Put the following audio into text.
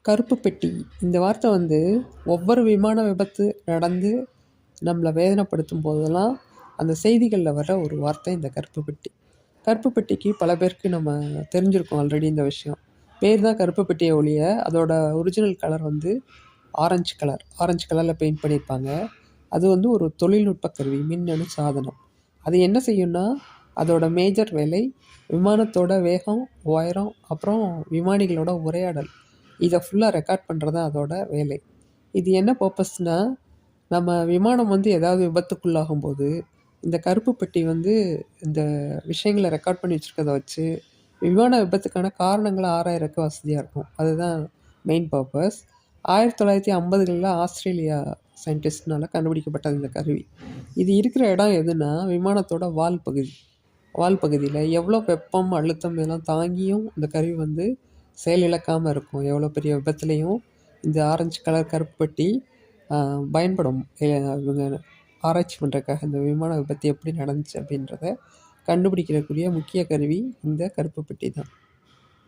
கருப்பு பெட்டி இந்த வார்த்தை வந்து ஒவ்வொரு விமான விபத்து நடந்து நம்மளை வேதனைப்படுத்தும் போதெல்லாம் அந்த செய்திகளில் வர ஒரு வார்த்தை இந்த கருப்பு பெட்டி. கருப்பு பெட்டிக்கு பல பேருக்கு நம்ம தெரிஞ்சிருக்கோம் ஆல்ரெடி இந்த விஷயம். பேர் தான் கருப்பு பெட்டியை ஒழிய அதோட ஒரிஜினல் கலர் வந்து ஆரஞ்சு கலரில் பெயிண்ட் பண்ணியிருப்பாங்க. அது வந்து ஒரு தொழில்நுட்ப கருவி, மின்னணு சாதனம். அது என்ன செய்யும்னா அதோட மேஜர் வேலை விமானத்தோட வேகம், உயரம், அப்புறம் விமானிகளோட உரையாடல் இதை ஃபுல்லாக ரெக்கார்ட் பண்ணுறது தான் அதோட வேலை. இது என்ன பர்பஸ்னால், நம்ம விமானம் வந்து ஏதாவது விபத்துக்குள்ளாகும் போது இந்த கருப்பு பெட்டி வந்து இந்த விஷயங்களை ரெக்கார்ட் பண்ணி வச்சுருக்கதை வச்சு விமான விபத்துக்கான காரணங்களை ஆராயறதுக்கு வசதியாக இருக்கும். அதுதான் மெயின் பர்பஸ். 1950களில் ஆஸ்திரேலியா சயின்டிஸ்ட்னால் கண்டுபிடிக்கப்பட்டது இந்த கருவி. இது இருக்கிற இடம் எதுனா விமானத்தோட வால் பகுதியில் எவ்வளோ வெப்பம், அழுத்தம் இதெல்லாம் தாங்கியும் இந்த கருவி வந்து செயலிழக்காமல் இருக்கும். எவ்வளோ பெரிய விபத்துலேயும் இந்த ஆரஞ்சு கலர் கருப்பு பெட்டி பயன்படும். இவங்க ஆராய்ச்சி பண்ணுறதுக்காக இந்த விமான விபத்து எப்படி நடந்துச்சு அப்படின்றத கண்டுபிடிக்கிறக்கூடிய முக்கிய கருவி இந்த கருப்பு பெட்டி தான்.